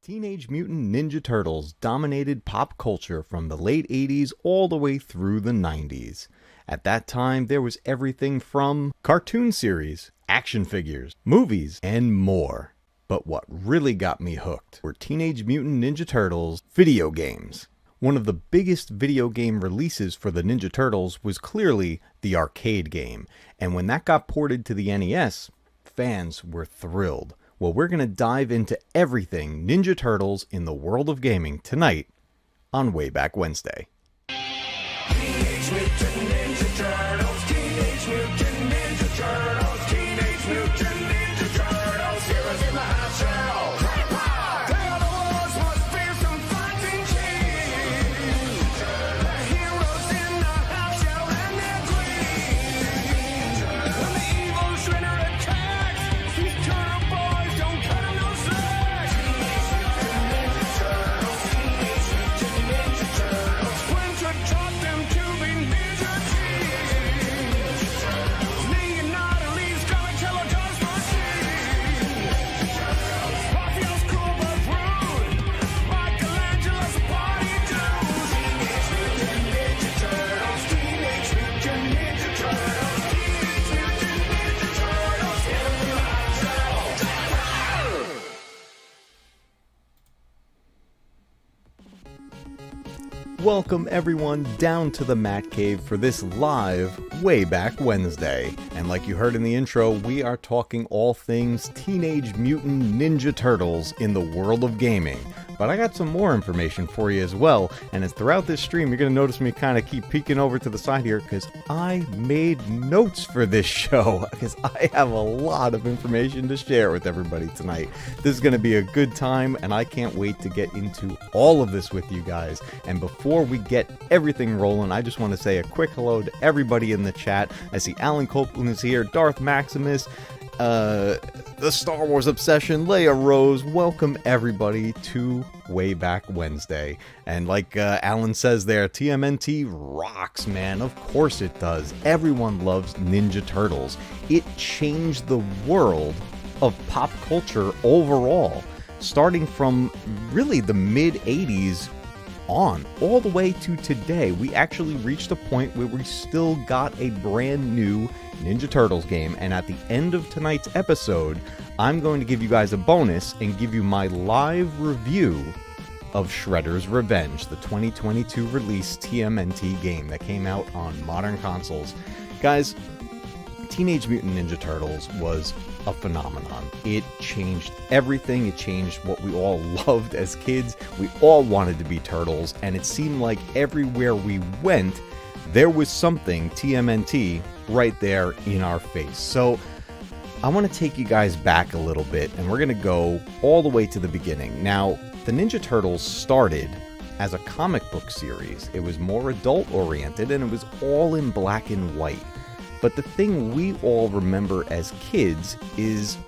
Teenage Mutant Ninja Turtles dominated pop culture from the late 80s all the way through the 90s. At that time, there was everything from cartoon series, action figures, movies, and more. But what really got me hooked were Teenage Mutant Ninja Turtles video games. One of the biggest video game releases for the Ninja Turtles was clearly the arcade game, and when that got ported to the NES, fans were thrilled. Well, we're going to dive into everything Ninja Turtles in the world of gaming tonight on Way Back Wednesday. Teenage Mutant Ninja Turtles, Teenage Mutant Ninja Turtles, Teenage Mutant Ninja Turtles, heroes in the house shell. They are the world's most fearsome fighting king. The heroes in the house shell and their queen. When the evil Shredder attacks, these turtle boys don't cut him no slack. Teenage Mutant Ninja Turtles, Teenage Mutant Ninja Turtles. Splinter taught them to be ninja kings. Leonardo leaves Donatello does machine. Raphael's cool but rude. Michelangelo's a party dude. Teenage Mutant Ninja Turtles, Teenage Mutant Ninja Turtles, Teenage Mutant Ninja Turtles, heroes in the house shell. Welcome everyone down to the Matt Cave for this live Way Back Wednesday. And like you heard in the intro, we are talking all things Teenage Mutant Ninja Turtles in the world of gaming. But I got some more information for you as well, and as throughout this stream you're going to notice me kind of keep peeking over to the side here because I made notes for this show because I have a lot of information to share with everybody tonight. This is going to be a good time and I can't wait to get into all of this with you guys. And before we get everything rolling, I just want to say a quick hello to everybody in the chat. I see Alan Copeland is here, Darth Maximus, the Star Wars Obsession, Leia Rose. Welcome everybody to Way Back Wednesday. And like Alan says there, TMNT rocks, man. Of course it does. Everyone loves Ninja Turtles. It changed the world of pop culture overall, starting from really the mid-80s on all the way to today. We actually reached a point where we still got a brand new Ninja Turtles game, and at the end of tonight's episode I'm going to give you guys a bonus and give you my live review of Shredder's Revenge, the 2022 release TMNT game that came out on modern consoles. Guys, Teenage Mutant Ninja Turtles was a phenomenon. It changed everything. It changed what we all loved as kids. We all wanted to be turtles, and it seemed like everywhere we went there was something TMNT right there in our face. So I want to take you guys back a little bit, and we're going to go all the way to the beginning. Now, the Ninja Turtles started as a comic book series. It was more adult oriented and it was all in black and white. But the thing we all remember as kids is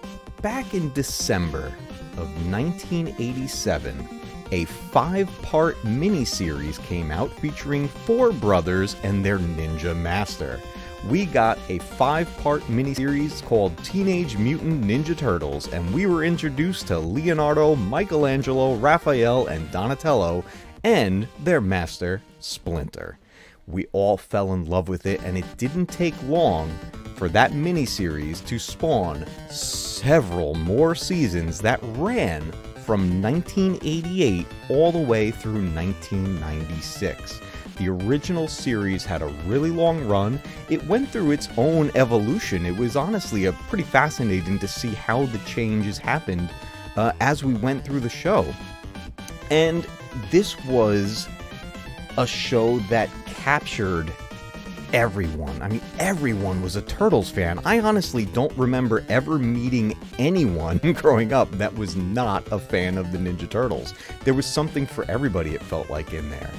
back in December of 1987, a 5-part miniseries came out featuring 4 brothers and their ninja master. We got a 5-part miniseries called Teenage Mutant Ninja Turtles, and we were introduced to Leonardo, Michelangelo, Raphael, and Donatello, and their master, Splinter. We all fell in love with it, and it didn't take long for that miniseries to spawn several more seasons that ran from 1988 all the way through 1996. The original series had a really long run. It went through its own evolution. It was honestly pretty fascinating to see how the changes happened as we went through the show. And this was a show that captured everyone. I mean, everyone was a Turtles fan. I honestly don't remember ever meeting anyone growing up that was not a fan of the Ninja Turtles. There was something for everybody, it felt like, in there.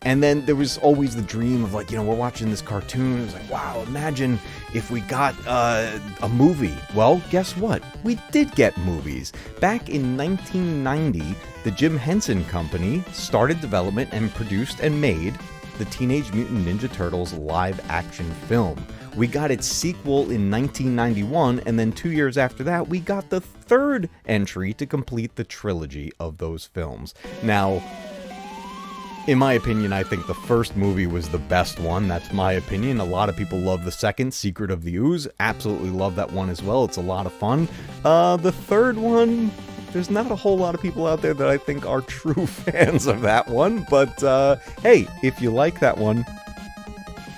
And then there was always the dream of, like, you know, we're watching this cartoon. It was like, wow, imagine if we got a movie. Well, guess what? We did get movies. Back in 1990, the Jim Henson Company started development and produced and made the Teenage Mutant Ninja Turtles live-action film, We got its sequel in 1991, and then 2 years after that, we got the third entry to complete the trilogy of those films. Now, in my opinion, I think the first movie was the best one. That's my opinion. A lot of people love the second, Secret of the Ooze. Absolutely love that one as well. It's a lot of fun. The third one, there's not a whole lot of people out there that I think are true fans of that one. But hey, if you like that one,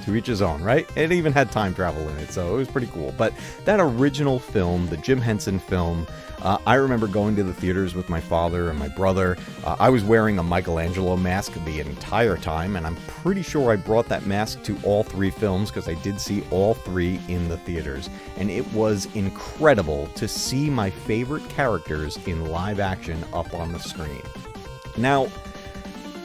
to each his own, right? It even had time travel in it, so it was pretty cool. But that original film, the Jim Henson film, I remember going to the theaters with my father and my brother. I was wearing a Michelangelo mask the entire time, and I'm pretty sure I brought that mask to all three films because I did see all three in the theaters. And it was incredible to see my favorite characters in live action up on the screen. Now,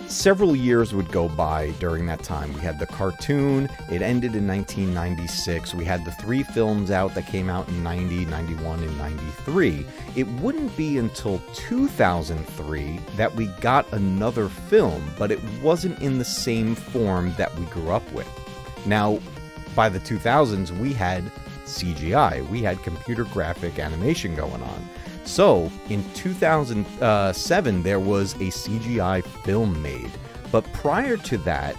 several years would go by during that time. We had the cartoon, it ended in 1996. We had the three films out that came out in 90, 91, and 93. It wouldn't be until 2003 that we got another film, but it wasn't in the same form that we grew up with. Now, by the 2000s, we had CGI. We had computer graphic animation going on. So, in 2007, there was a CGI film made. But prior to that,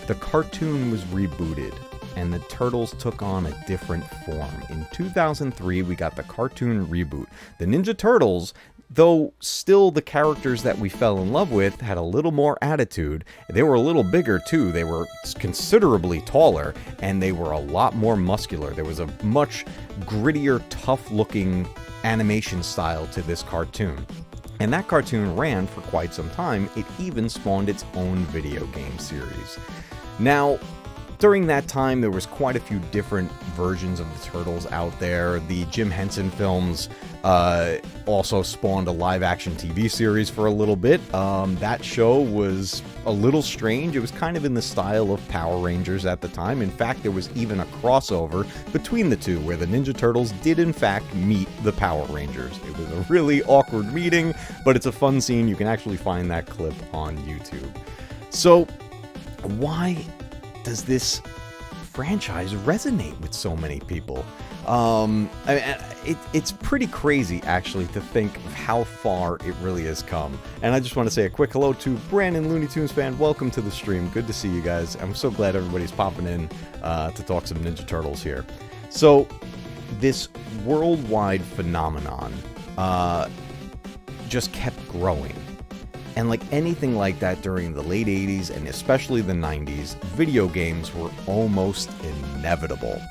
the cartoon was rebooted, and the Turtles took on a different form. In 2003, we got the Cartoon Reboot. The Ninja Turtles, though still the characters that we fell in love with, had a little more attitude. They were a little bigger, too. They were considerably taller, and they were a lot more muscular. There was a much grittier, tough-looking animation style to this cartoon. And that cartoon ran for quite some time. It even spawned its own video game series. Now, during that time, there was quite a few different versions of the Turtles out there. The Jim Henson films also spawned a live-action TV series for a little bit. That show was a little strange. It was kind of in the style of Power Rangers at the time. In fact, there was even a crossover between the two, where the Ninja Turtles did in fact meet the Power Rangers. It was a really awkward meeting, but it's a fun scene. You can actually find that clip on YouTube. So, why does this franchise resonate with so many people? It's pretty crazy, actually, to think of how far it really has come. And I just want to say a quick hello to Brandon, Looney Tunes fan. Welcome to the stream. Good to see you guys. I'm so glad everybody's popping in to talk some Ninja Turtles here. So, this worldwide phenomenon just kept growing. And like anything like that during the late 80s and especially the 90s, video games were almost inevitable.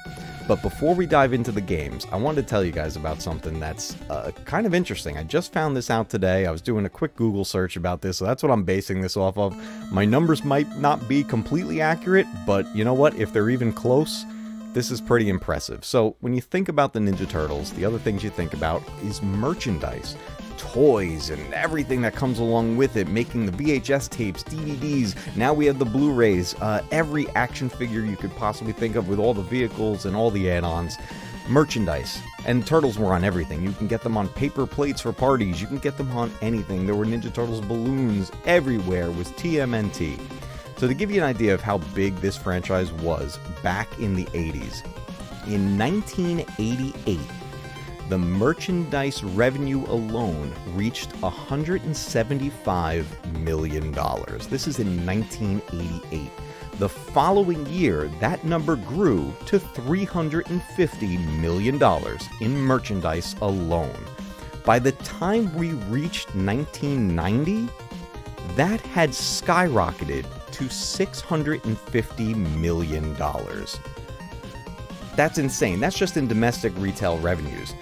But before we dive into the games, I wanted to tell you guys about something that's kind of interesting. I just found this out today. I was doing a quick Google search about this, so that's what I'm basing this off of. My numbers might not be completely accurate, but you know what? If they're even close, this is pretty impressive. So when you think about the Ninja Turtles, the other things you think about is merchandise. Toys and everything that comes along with it, making the VHS tapes, DVDs, now we have the Blu-rays, every action figure you could possibly think of with all the vehicles and all the add-ons. Merchandise. And Turtles were on everything. You can get them on paper plates for parties, you can get them on anything. There were Ninja Turtles balloons, everywhere was TMNT. So to give you an idea of how big this franchise was back in the 80s, in 1988, the merchandise revenue alone reached $175 million. This is in 1988. The following year, that number grew to $350 million in merchandise alone. By the time we reached 1990, that had skyrocketed to $650 million. That's insane. That's just in domestic retail revenues.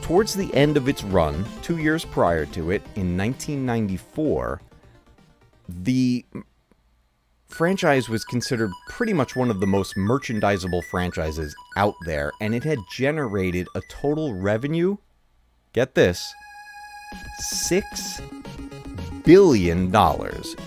Towards the end of its run, 2 years prior to it, in 1994, the franchise was considered pretty much one of the most merchandisable franchises out there, and it had generated a total revenue, get this, $6 billion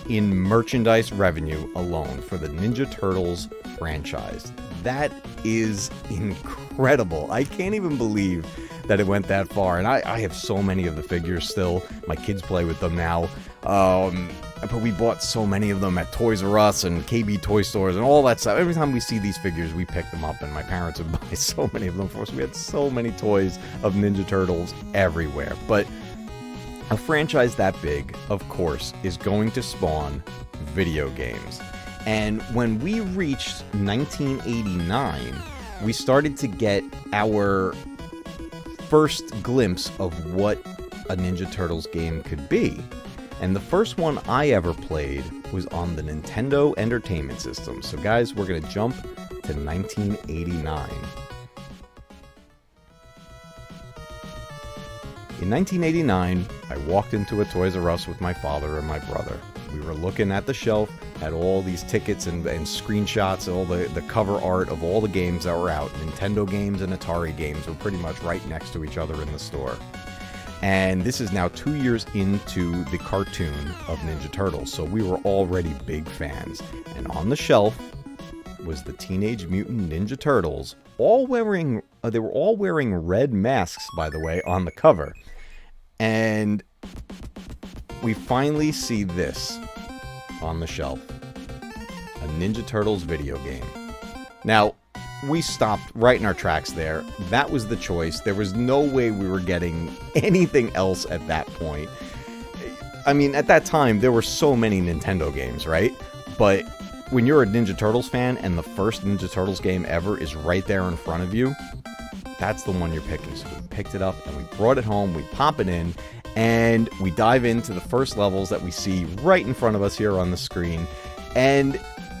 in merchandise revenue alone for the Ninja Turtles franchise. That is incredible. I can't even believe that it went that far, and I have so many of the figures still. My kids play with them now. but we bought so many of them at Toys R Us and KB Toy Stores and all that stuff. Every time we see these figures, we pick them up, and my parents would buy so many of them for us. We had so many toys of Ninja Turtles everywhere. But a franchise that big, of course, is going to spawn video games. And when we reached 1989, we started to get our first glimpse of what a Ninja Turtles game could be. And the first one I ever played was on the Nintendo Entertainment System. So guys, we're going to jump to 1989. In 1989, I walked into a Toys R Us with my father and my brother. We were looking at the shelf, had all these tickets and screenshots, all the cover art of all the games that were out. Nintendo games and Atari games were pretty much right next to each other in the store. And this is now 2 years into the cartoon of Ninja Turtles, so we were already big fans. And on the shelf was the Teenage Mutant Ninja Turtles, they were all wearing red masks, by the way, on the cover. And we finally see this on the shelf, a Ninja Turtles video game. Now, we stopped right in our tracks there. That was the choice. There was no way we were getting anything else at that point. I mean, at that time, there were so many Nintendo games, right? But when you're a Ninja Turtles fan and the first Ninja Turtles game ever is right there in front of you, that's the one you're picking. So we picked it up and we brought it home, we pop it in, and we dive into the first levels that we see right in front of us here on the screen. And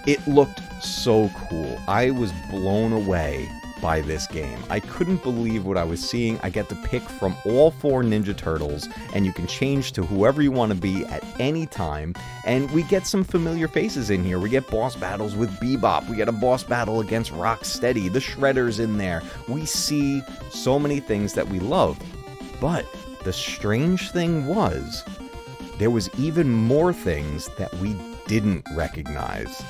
it looked so cool. I was blown away by this game. I couldn't believe what I was seeing. I get to pick from all 4 Ninja Turtles, and you can change to whoever you want to be at any time. And we get some familiar faces in here. We get boss battles with Bebop. We get a boss battle against Rocksteady. The Shredder's in there. We see so many things that we love. But the strange thing was, there was even more things that we didn't recognize.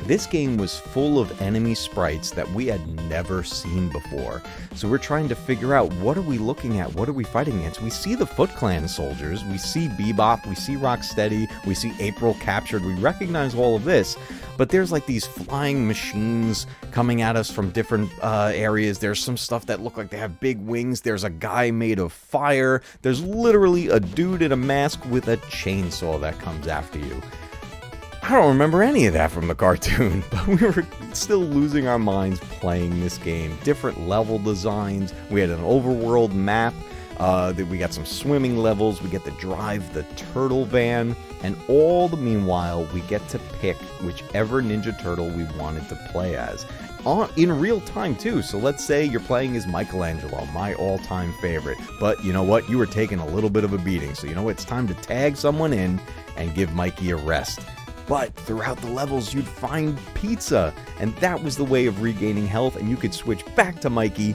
This game was full of enemy sprites that we had never seen before. So we're trying to figure out, what are we looking at? What are we fighting against? We see the Foot Clan soldiers, we see Bebop, we see Rocksteady, we see April captured, we recognize all of this. But there's like these flying machines coming at us from different areas. There's some stuff that look like they have big wings. There's a guy made of fire. There's literally a dude in a mask with a chainsaw that comes after you. I don't remember any of that from the cartoon, but we were still losing our minds playing this game. Different level designs. We had an overworld map. We got some swimming levels. We get to drive the turtle van. And all the meanwhile, we get to pick whichever Ninja Turtle we wanted to play as. In real time, too. So let's say you're playing as Michelangelo, my all-time favorite. But you know what? You were taking a little bit of a beating. So you know what? It's time to tag someone in and give Mikey a rest. But throughout the levels, you'd find pizza, and that was the way of regaining health, and you could switch back to Mikey,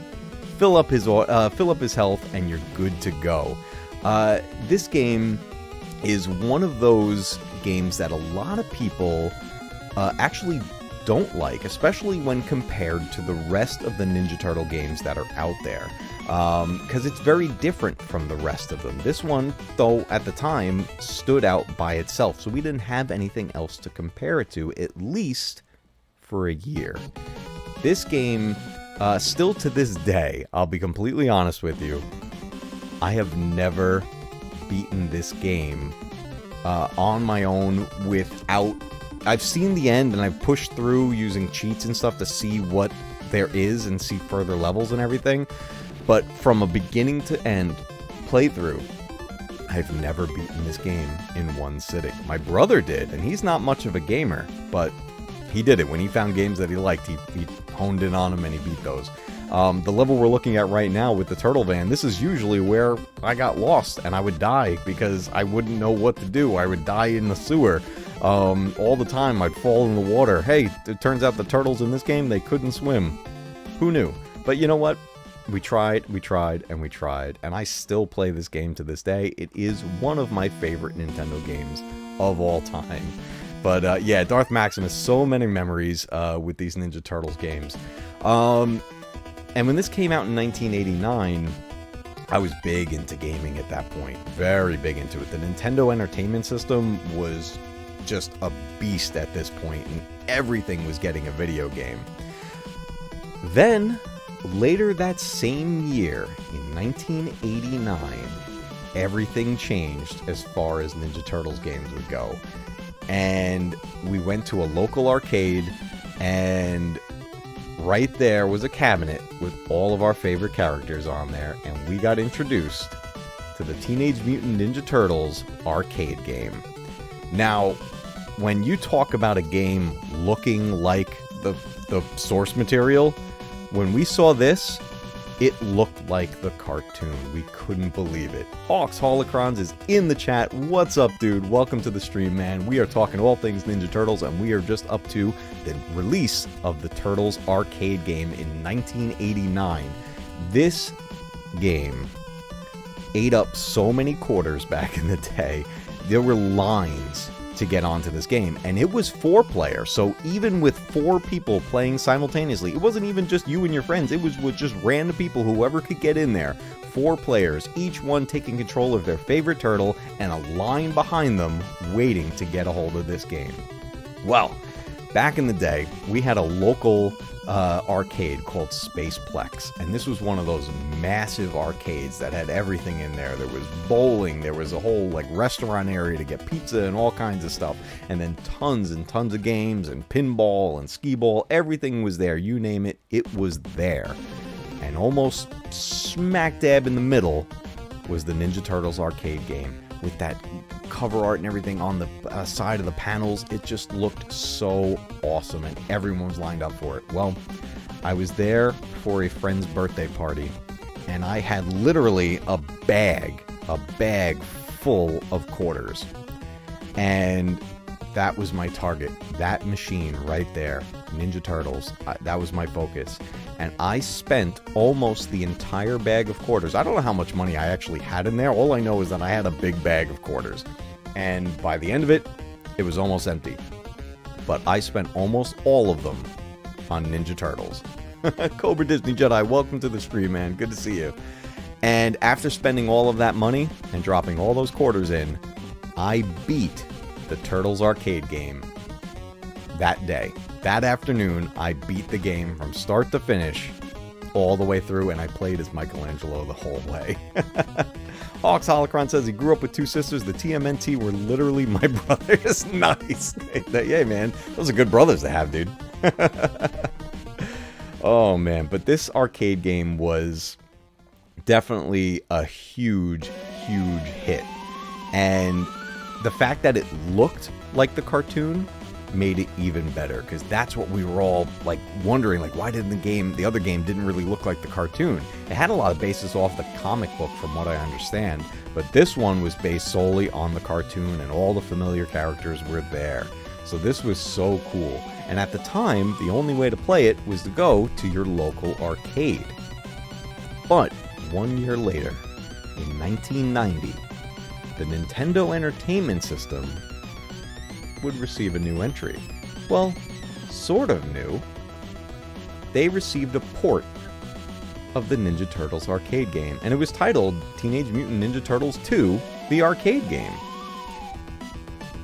fill up his health, and you're good to go. This game is one of those games that a lot of people actually don't like, especially when compared to the rest of the Ninja Turtle games that are out there. Because it's very different from the rest of them. This one, though, at the time, stood out by itself, so we didn't have anything else to compare it to, at least for a year. This game, still to this day, I'll be completely honest with you, I have never beaten this game on my own without... I've seen the end, and I've pushed through using cheats and stuff to see what there is and see further levels and everything. But from a beginning to end playthrough, I've never beaten this game in one sitting. My brother did, and he's not much of a gamer, but he did it. When he found games that he liked, he honed in on them and he beat those. The level we're looking at right now with the turtle van, this is usually where I got lost and I would die because I wouldn't know what to do. I would die in the sewer. All the time I'd fall in the water. Hey, it turns out the turtles in this game, they couldn't swim. Who knew? But you know what? We tried, and I still play this game to this day. It is one of my favorite Nintendo games of all time. But yeah, Darth Maximus, so many memories with these Ninja Turtles games. And when this came out in 1989, I was big into gaming at that point, very big into it. The Nintendo Entertainment System was just a beast at this point, and everything was getting a video game. Then, later that same year, in 1989, everything changed as far as Ninja Turtles games would go. And we went to a local arcade, and right there was a cabinet with all of our favorite characters on there, and we got introduced to the Teenage Mutant Ninja Turtles arcade game. Now, when you talk about a game looking like the source material, when we saw this, it looked like the cartoon. We couldn't believe it. Hawks Holocrons is in the chat. What's up, dude? Welcome to the stream, man. We are talking all things Ninja Turtles, and we are just up to the release of the Turtles arcade game in 1989. This game ate up so many quarters back in the day. There were lines to get onto this game, and it was 4-player, so even with 4 people playing simultaneously, it wasn't even just you and your friends, it was with just random people, whoever could get in there. 4 players, each one taking control of their favorite turtle, and a line behind them waiting to get a hold of this game. Well, back in the day, we had a local arcade called Spaceplex, and this was one of those massive arcades that had everything in there. There was bowling, there was a whole like restaurant area to get pizza and all kinds of stuff, and then tons and tons of games and pinball and skee-ball. Everything was there, you name it, it was there. And almost smack dab in the middle was the Ninja Turtles arcade game with that cover art and everything on the side of the panels. It just looked so awesome, and everyone was lined up for it. Well, I was there for a friend's birthday party, and I had literally a bag full of quarters, and that was my target. That machine right there, Ninja Turtles, that was my focus. And I spent almost the entire bag of quarters. I don't know how much money I actually had in there. All I know is that I had a big bag of quarters. And by the end of it, it was almost empty. But I spent almost all of them on Ninja Turtles. Cobra Disney Jedi, welcome to the stream, man. Good to see you. And after spending all of that money and dropping all those quarters in, I beat the Turtles arcade game that day. That afternoon, I beat the game from start to finish, all the way through, and I played as Michelangelo the whole way. Hawks Holocron says he grew up with 2 sisters. The TMNT were literally my brothers. Nice. Yeah, man. Those are good brothers to have, dude. Oh, man. But this arcade game was definitely a huge, huge hit. And the fact that it looked like the cartoon made it even better, because that's what we were all like wondering, like, why didn't the other game didn't really look like the cartoon? It had a lot of basis off the comic book from what I understand, but this one was based solely on the cartoon, and all the familiar characters were there. So this was so cool. And at the time, the only way to play it was to go to your local arcade. But 1 year later, in 1990, the Nintendo Entertainment System would receive a new entry. Well, sort of new. They received a port of the Ninja Turtles arcade game, and it was titled Teenage Mutant Ninja Turtles 2, the arcade game.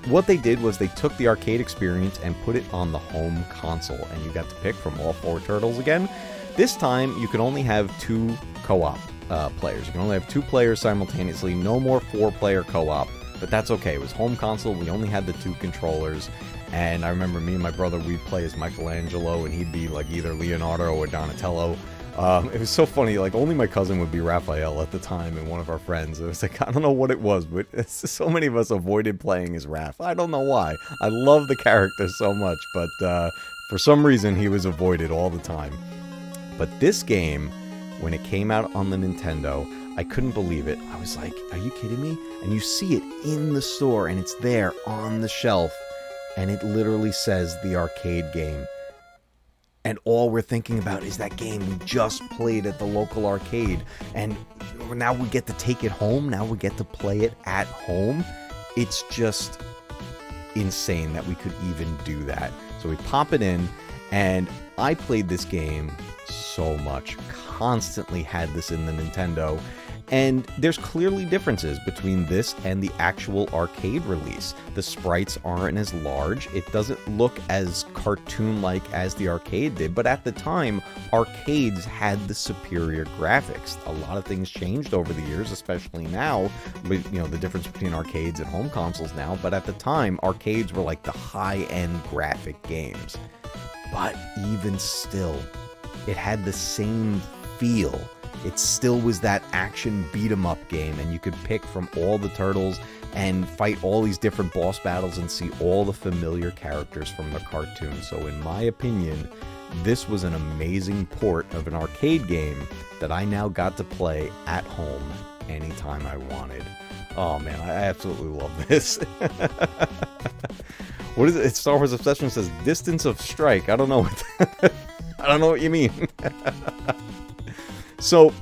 What they did was they took the arcade experience and put it on the home console, and you got to pick from all 4 turtles again. This time, you could only have 2 co-op players. You can only have 2 players simultaneously, no more 4-player co-op. But that's okay. It was home console. We only had the 2 controllers. And I remember me and my brother, we'd play as Michelangelo, and he'd be like either Leonardo or Donatello. It was so funny. Like, only my cousin would be Raphael at the time, and one of our friends. It was like, I don't know what it was, but so many of us avoided playing as Raph. I don't know why. I love the character so much, but for some reason, he was avoided all the time. But this game, when it came out on the Nintendo, I couldn't believe it. I was like, are you kidding me? And you see it in the store, and it's there on the shelf, and it literally says the arcade game. And all we're thinking about is that game we just played at the local arcade, and now we get to take it home, now we get to play it at home. It's just insane that we could even do that. So we pop it in, and I played this game so much, constantly had this in the Nintendo. And there's clearly differences between this and the actual arcade release. The sprites aren't as large. It doesn't look as cartoon-like as the arcade did, but at the time, arcades had the superior graphics. A lot of things changed over the years, especially now, with, you know, the difference between arcades and home consoles now, but at the time, arcades were like the high-end graphic games. But even still, it had the same feel. It still was that action beat-em-up game, and you could pick from all the turtles and fight all these different boss battles and see all the familiar characters from the cartoon. So in my opinion, this was an amazing port of an arcade game that I now got to play at home anytime I wanted. Oh man, I absolutely love this. What is it? Star Wars Obsession says distance of strike. I don't know what I don't know what you mean. So,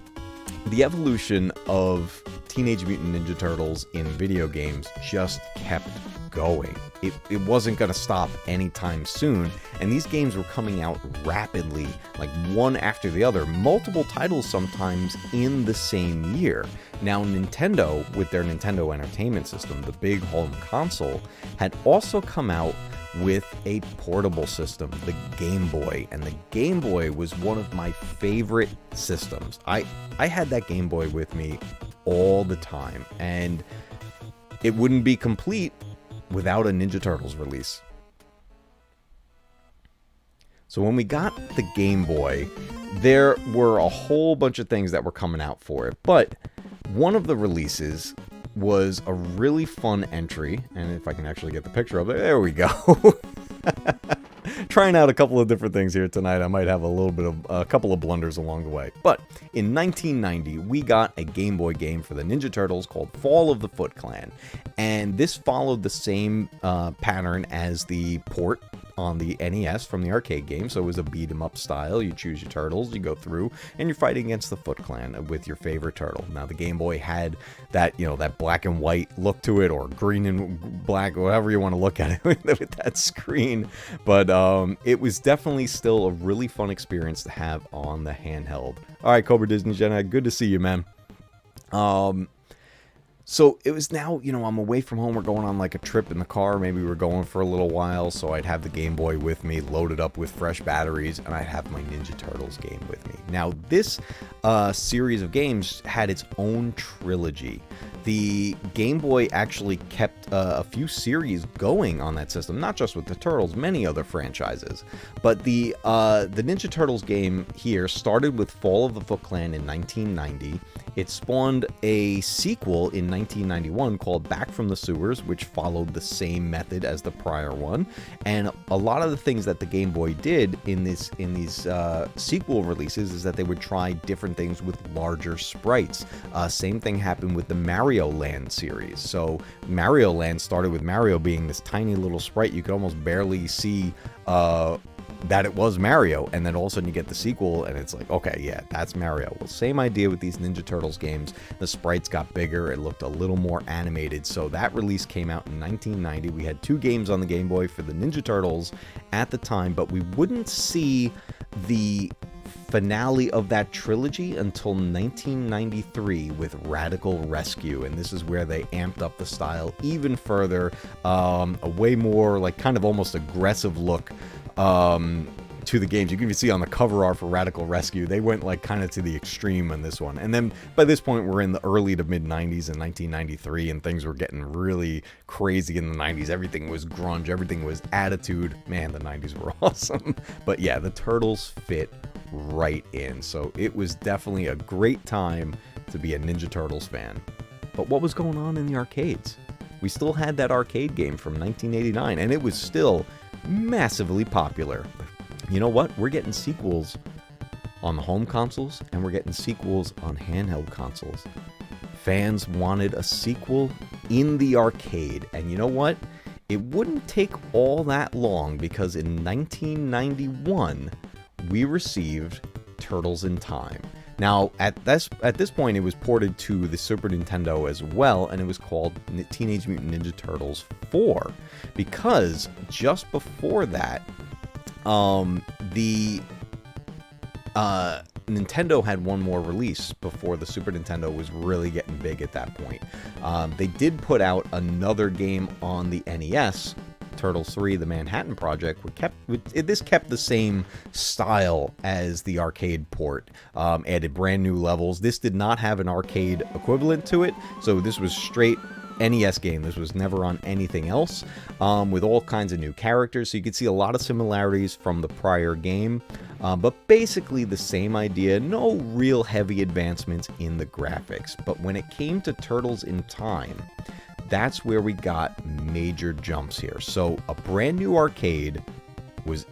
the evolution of Teenage Mutant Ninja Turtles in video games just kept going. It wasn't going to stop anytime soon, and these games were coming out rapidly, like one after the other, multiple titles sometimes in the same year. Now, Nintendo, with their Nintendo Entertainment System, the big home console, had also come out with a portable system, the Game Boy, and the Game Boy was one of my favorite systems. I had that Game Boy with me all the time, and it wouldn't be complete without a Ninja Turtles release. So when we got the Game Boy, there were a whole bunch of things that were coming out for it, but one of the releases was a really fun entry, and if I can actually get the picture of it, there we go. Trying out a couple of different things here tonight. I might have a couple of blunders along the way. But in 1990, we got a Game Boy game for the Ninja Turtles called Fall of the Foot Clan, and this followed the same pattern as the port on the NES from the arcade game. So it was a beat 'em up style. You choose your turtles, you go through, and you're fighting against the Foot Clan with your favorite turtle. Now the Game Boy had that, you know, that black and white look to it, or green and black, whatever you want to look at it with that screen. But it was definitely still a really fun experience to have on the handheld. All right, Cobra Disney Jenna, good to see you, man. So it was now, you know, I'm away from home. We're going on like a trip in the car. Maybe we're going for a little while. So I'd have the Game Boy with me, loaded up with fresh batteries, and I'd have my Ninja Turtles game with me. Now, this series of games had its own trilogy. The Game Boy actually kept a few series going on that system, not just with the Turtles, many other franchises. But the Ninja Turtles game here started with Fall of the Foot Clan in 1990. It spawned a sequel in 1991 called Back from the Sewers, which followed the same method as the prior one. And a lot of the things that the Game Boy did in these sequel releases is that they would try different things with larger sprites. Same thing happened with the Mario Land series. So Mario Land started with Mario being this tiny little sprite. You could almost barely see that it was Mario, and then all of a sudden you get the sequel and it's like, okay, yeah, that's Mario. Well, same idea with these Ninja Turtles games. The sprites got bigger, it looked a little more animated, so that release came out in 1990. We had 2 games on the Game Boy for the Ninja Turtles at the time, but we wouldn't see the finale of that trilogy until 1993 with Radical Rescue, and this is where they amped up the style even further, a way more like kind of almost aggressive look to the games. You can even see on the cover art for Radical Rescue, they went like kind of to the extreme on this one. And then by this point, we're in the early to mid 90s in 1993, and things were getting really crazy in the 90s. Everything was grunge, everything was attitude. Man, the 90s were awesome. But yeah, the Turtles fit right in. So it was definitely a great time to be a Ninja Turtles fan. But what was going on in the arcades? We still had that arcade game from 1989, and it was still massively popular. You know what? We're getting sequels on the home consoles, and we're getting sequels on handheld consoles. Fans wanted a sequel in the arcade, and you know what? It wouldn't take all that long, because in 1991, we received Turtles in Time. Now, at this point, it was ported to the Super Nintendo as well, and it was called Teenage Mutant Ninja Turtles 4, because just Nintendo had one more release before the Super Nintendo was really getting big at that point. They did put out another game on the NES, Turtles 3, The Manhattan Project. This kept the same style as the arcade port, added brand new levels. This did not have an arcade equivalent to it, so this was straight NES game. This was never on anything else, with all kinds of new characters, so you could see a lot of similarities from the prior game, but basically the same idea. No real heavy advancements in the graphics, but when it came to Turtles in Time, that's where we got major jumps here. So a brand new arcade was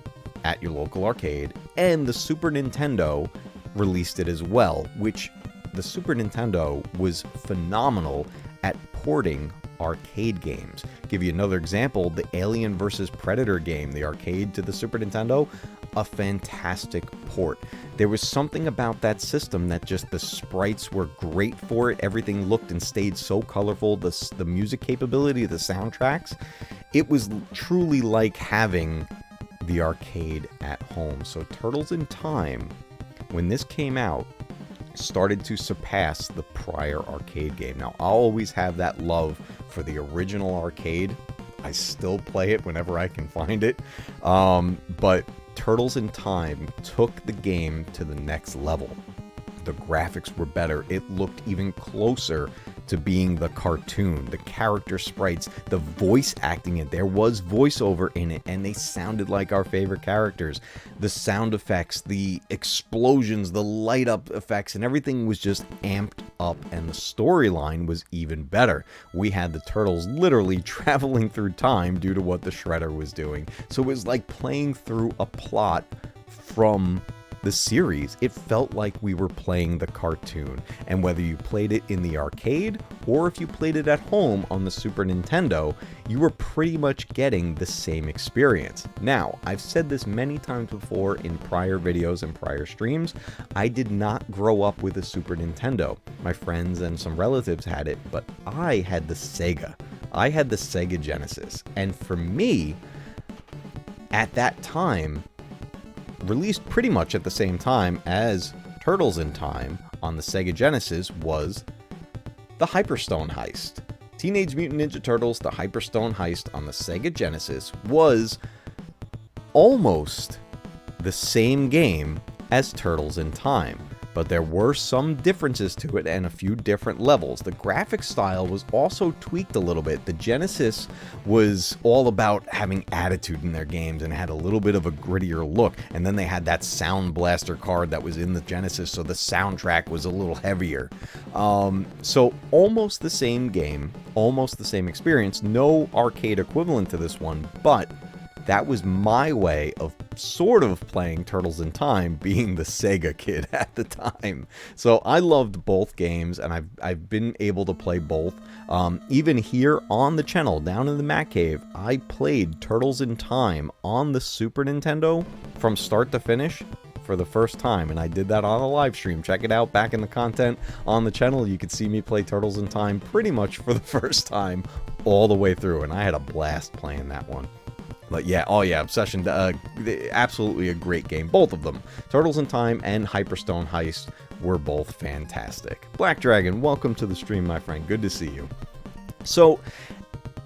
at your local arcade, and the Super Nintendo released it as well, which the Super Nintendo was phenomenal at porting arcade games. Give you another example, the Alien vs. Predator game, the arcade to the Super Nintendo, a fantastic port. There was something about that system that just the sprites were great for it. Everything looked and stayed so colorful. The music capability, the soundtracks, it was truly like having the arcade at home. So Turtles in Time, when this came out, started to surpass the prior arcade game. Now, I'll always have that love for the original arcade. I still play it whenever I can find it. But Turtles in Time took the game to the next level. The graphics were better. It looked even closer to being the cartoon, the character sprites, the voice acting in. There was voiceover in it, and they sounded like our favorite characters. The sound effects, the explosions, the light up effects, and everything was just amped up, and the storyline was even better. We had the Turtles literally traveling through time due to what the Shredder was doing. So it was like playing through a plot from the series. It felt like we were playing the cartoon, and whether you played it in the arcade or if you played it at home on the Super Nintendo, you were pretty much getting the same experience. Now, I've said this many times before in prior videos and prior streams, I did not grow up with a Super Nintendo. My friends and some relatives had it, but I had the Sega. I had the Sega Genesis, and for me, at that time, released pretty much at the same time as Turtles in Time on the Sega Genesis, was the Hyperstone Heist. Teenage Mutant Ninja Turtles, the Hyperstone Heist on the Sega Genesis was almost the same game as Turtles in Time, but there were some differences to it and a few different levels. The graphic style was also tweaked a little bit. The Genesis was all about having attitude in their games and had a little bit of a grittier look, and then they had that Sound Blaster card that was in the Genesis, so the soundtrack was a little heavier. So almost the same game, almost the same experience, no arcade equivalent to this one, but that was my way of sort of playing Turtles in Time, being the Sega kid at the time. So I loved both games, and I've been able to play both. Even here on the channel, down in the Mac Cave, I played Turtles in Time on the Super Nintendo from start to finish for the first time, and I did that on a live stream. Check it out back in the content on the channel. You could see me play Turtles in Time pretty much for the first time all the way through, and I had a blast playing that one. But yeah, oh yeah, Obsession, absolutely a great game. Both of them, Turtles in Time and Hyperstone Heist, were both fantastic. Black Dragon, welcome to the stream, my friend. Good to see you. So,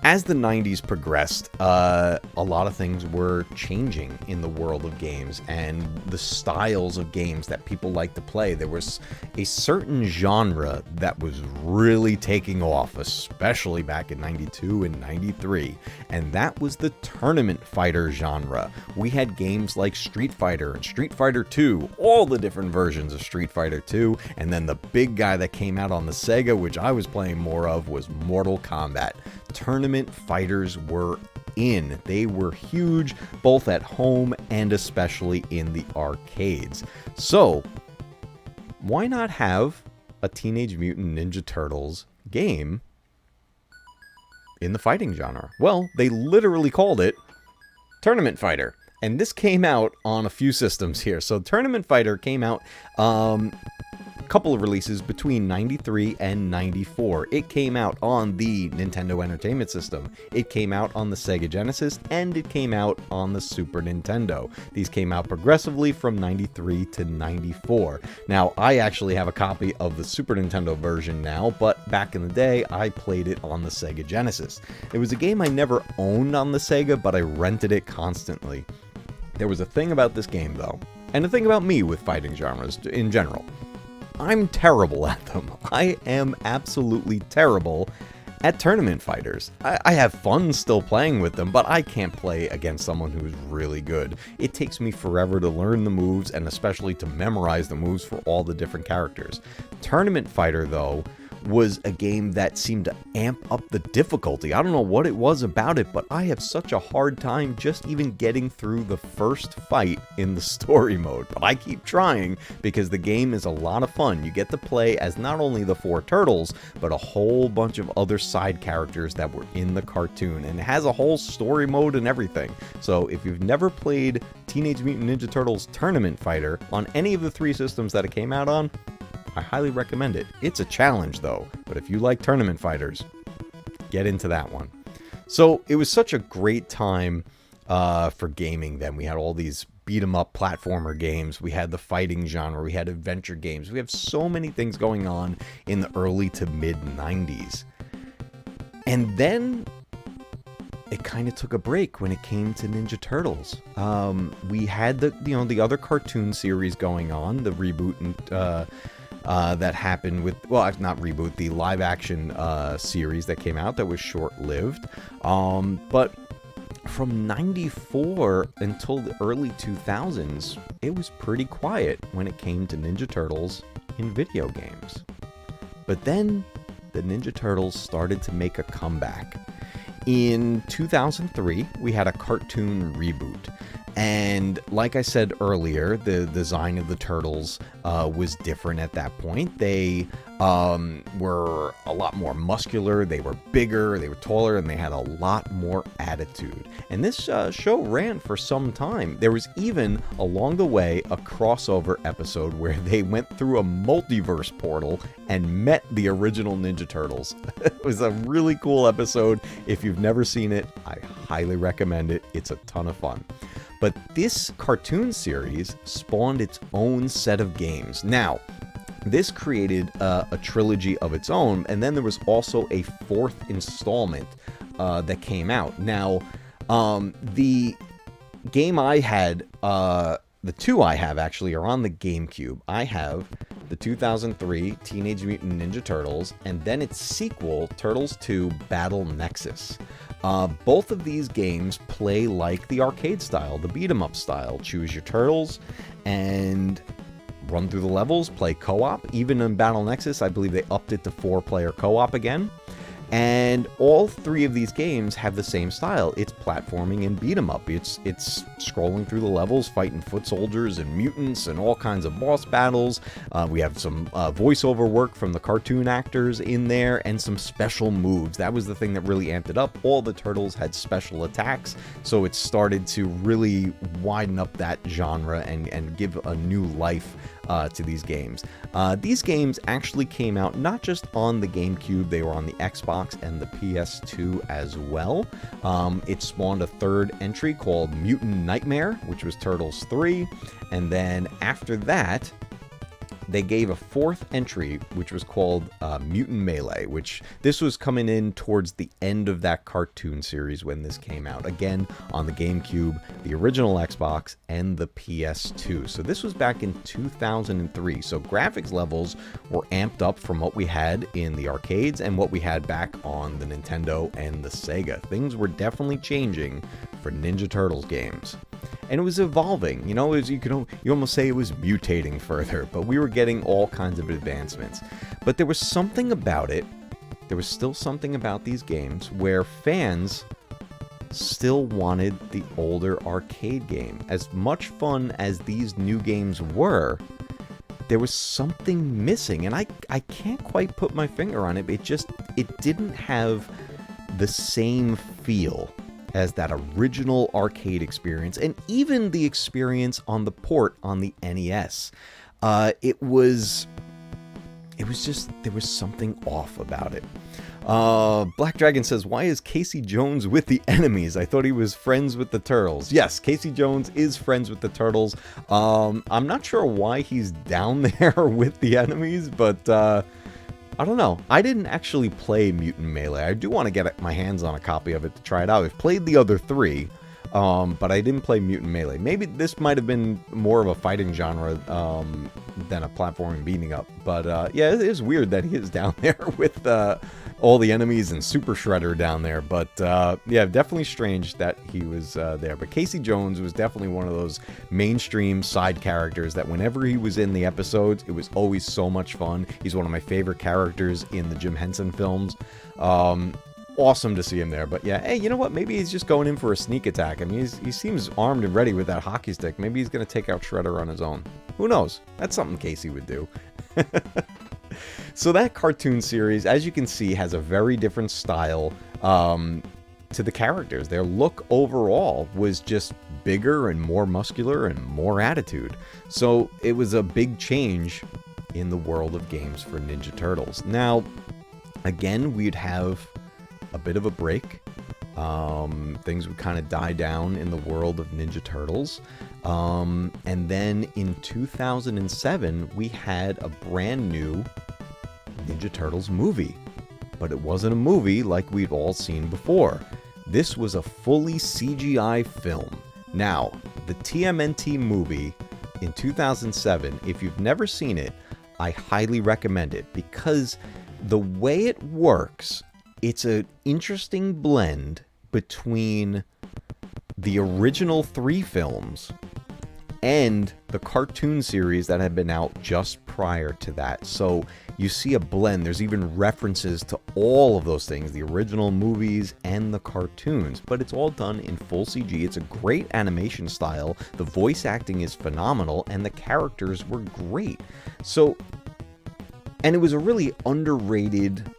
as the 90s progressed, a lot of things were changing in the world of games and the styles of games that people like to play. There was a certain genre that was really taking off, especially back in 92 and 93, and that was the tournament fighter genre. We had games like Street Fighter and Street Fighter 2, all the different versions of Street Fighter 2, and then the big guy that came out on the Sega, which I was playing more of, was Mortal Kombat. Tournament fighters were in. They were huge, both at home and especially in the arcades. So, why not have a Teenage Mutant Ninja Turtles game in the fighting genre? Well, they literally called it Tournament Fighter. And this came out on a few systems here. So Tournament Fighter came out couple of releases between 93 and 94. It came out on the Nintendo Entertainment System, it came out on the Sega Genesis, and it came out on the Super Nintendo. These came out progressively from 93 to 94. Now, I actually have a copy of the Super Nintendo version now, but back in the day, I played it on the Sega Genesis. It was a game I never owned on the Sega, but I rented it constantly. There was a thing about this game, though, and a thing about me with fighting genres in general. I'm terrible at them. I am absolutely terrible at tournament fighters. I have fun still playing with them, but I can't play against someone who's really good. It takes me forever to learn the moves, and especially to memorize the moves for all the different characters. Tournament Fighter, though, was a game that seemed to amp up the difficulty. I don't know what it was about it, but I have such a hard time just even getting through the first fight in the story mode. But I keep trying because the game is a lot of fun. You get to play as not only the 4 turtles, but a whole bunch of other side characters that were in the cartoon. And it has a whole story mode and everything. So if you've never played Teenage Mutant Ninja Turtles Tournament Fighter on any of the 3 systems that it came out on, I highly recommend it. It's a challenge, though, but if you like tournament fighters, get into that one. So it was such a great time for gaming then. We had all these beat-em-up platformer games. We had the fighting genre. We had adventure games. We have so many things going on in the early to mid-90s. And then it kind of took a break when it came to Ninja Turtles. We had the other cartoon series going on, the reboot and that happened with, well, not reboot, the live action series that came out that was short-lived. But from 94 until the early 2000s, it was pretty quiet when it came to Ninja Turtles in video games. But then the Ninja Turtles started to make a comeback. In 2003, we had a Cartoon Reboot. And like I said earlier, the design of the turtles was different at that point. They were a lot more muscular, they were bigger, they were taller, and they had a lot more attitude. And this show ran for some time. There was even, along the way, a crossover episode where they went through a multiverse portal and met the original Ninja Turtles. It was a really cool episode. If you've never seen it, I highly recommend it. It's a ton of fun. But this cartoon series spawned its own set of games. Now, this created a trilogy of its own, and then there was also a 4th installment that came out. Now, the game I had, the 2 I have actually are on the GameCube. I have the 2003 Teenage Mutant Ninja Turtles, and then its sequel, Turtles 2 Battle Nexus. Both of these games play like the arcade style, the beat-em-up style. Choose your turtles and run through the levels, play co-op. Even in Battle Nexus, I believe they upped it to 4-player co-op again. And all 3 of these games have the same style. It's platforming and beat 'em up. It's scrolling through the levels, fighting foot soldiers and mutants and all kinds of boss battles. We have some voiceover work from the cartoon actors in there and some special moves. That was the thing that really amped it up. All the turtles had special attacks, so it started to really widen up that genre and give a new life to these games. These games actually came out not just on the GameCube, they were on the Xbox and the PS2 as well. It spawned a 3rd entry called Mutant Nightmare, which was Turtles 3, and then after that, they gave a 4th entry, which was called Mutant Melee, which this was coming in towards the end of that cartoon series when this came out. Again, on the GameCube, the original Xbox, and the PS2. So this was back in 2003. So graphics levels were amped up from what we had in the arcades and what we had back on the Nintendo and the Sega. Things were definitely changing for Ninja Turtles games. And it was evolving, you know, you almost say it was mutating further, but we were getting all kinds of advancements. But there was something about it, there was still something about these games where fans still wanted the older arcade game. As much fun as these new games were, there was something missing, and I can't quite put my finger on it. It didn't have the same feel as that original arcade experience, and even the experience on the port on the NES. It was it was just, there was something off about it. Black Dragon says, why is Casey Jones with the enemies? I thought he was friends with the turtles. Yes, Casey Jones is friends with the turtles. I'm not sure why he's down there with the enemies, but I don't know. I didn't actually play Mutant Melee. I do want to get my hands on a copy of it to try it out. I've played the other three, but I didn't play Mutant Melee. Maybe this might have been more of a fighting genre than a platforming beating up. But yeah, it is weird that he is down there with all the enemies and Super Shredder down there. But yeah, definitely strange that he was there. But Casey Jones was definitely one of those mainstream side characters that whenever he was in the episodes, it was always so much fun. He's one of my favorite characters in the Jim Henson films. Awesome to see him there. But yeah, hey, you know what? Maybe he's just going in for a sneak attack. I mean, he seems armed and ready with that hockey stick. Maybe he's going to take out Shredder on his own. Who knows? That's something Casey would do. So that cartoon series, as you can see, has a very different style to the characters. Their look overall was just bigger and more muscular and more attitude. So it was a big change in the world of games for Ninja Turtles. Now, again, we'd have a bit of a break. Things would kind of die down in the world of Ninja Turtles. And then in 2007, we had a brand new Ninja Turtles movie. But it wasn't a movie like we've all seen before. This was a fully CGI film. Now, the TMNT movie in 2007, if you've never seen it, I highly recommend it because the way it works, it's an interesting blend between the original 3 films and the cartoon series that had been out just prior to that. So you see a blend. There's even references to all of those things, the original movies and the cartoons, but it's all done in full CG. It's a great animation style. The voice acting is phenomenal and the characters were great. So, and it was a really underrated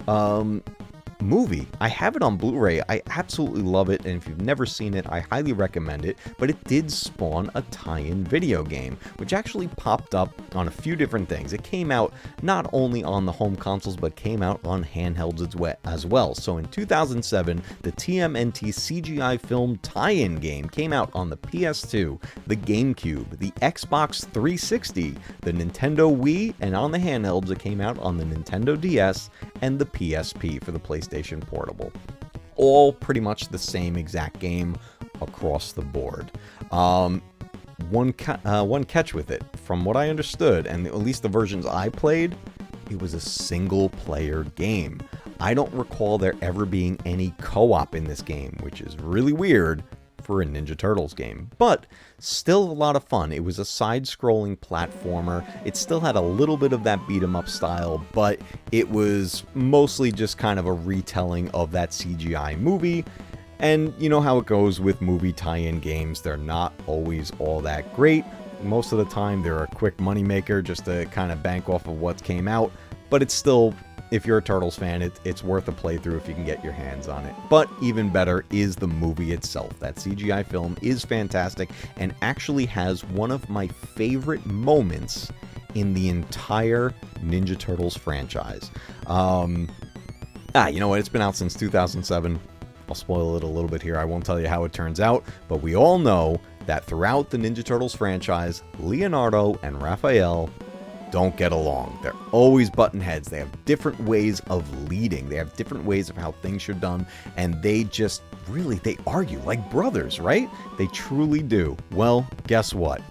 movie. I have it on Blu-ray. I absolutely love it, and if you've never seen it, I highly recommend it. But it did spawn a tie-in video game, which actually popped up on a few different things. It came out not only on the home consoles, but came out on handhelds as well. So in 2007, the TMNT CGI film tie-in game came out on the PS2, the GameCube, the Xbox 360, the Nintendo Wii, and on the handhelds, it came out on the Nintendo DS and the PSP for the PlayStation Portable. All pretty much the same exact game across the board. One catch with it, from what I understood, and at least the versions I played, it was a single-player game. I don't recall there ever being any co-op in this game, which is really weird for a Ninja Turtles game, but still a lot of fun. It was a side-scrolling platformer. It still had a little bit of that beat-em-up style, but it was mostly just kind of a retelling of that CGI movie. And you know how it goes with movie tie-in games. They're not always all that great. Most of the time, they're a quick moneymaker just to kind of bank off of what came out, but it's still, if you're a Turtles fan, it's worth a playthrough if you can get your hands on it. But even better is the movie itself. That CGI film is fantastic and actually has one of my favorite moments in the entire Ninja Turtles franchise. You know what? It's been out since 2007. I'll spoil it a little bit here. I won't tell you how it turns out, but we all know that throughout the Ninja Turtles franchise, Leonardo and Raphael don't get along. They're always button heads. They have different ways of leading. They have different ways of how things should done, and they just really, they argue like brothers, right? They truly do. Well, guess what?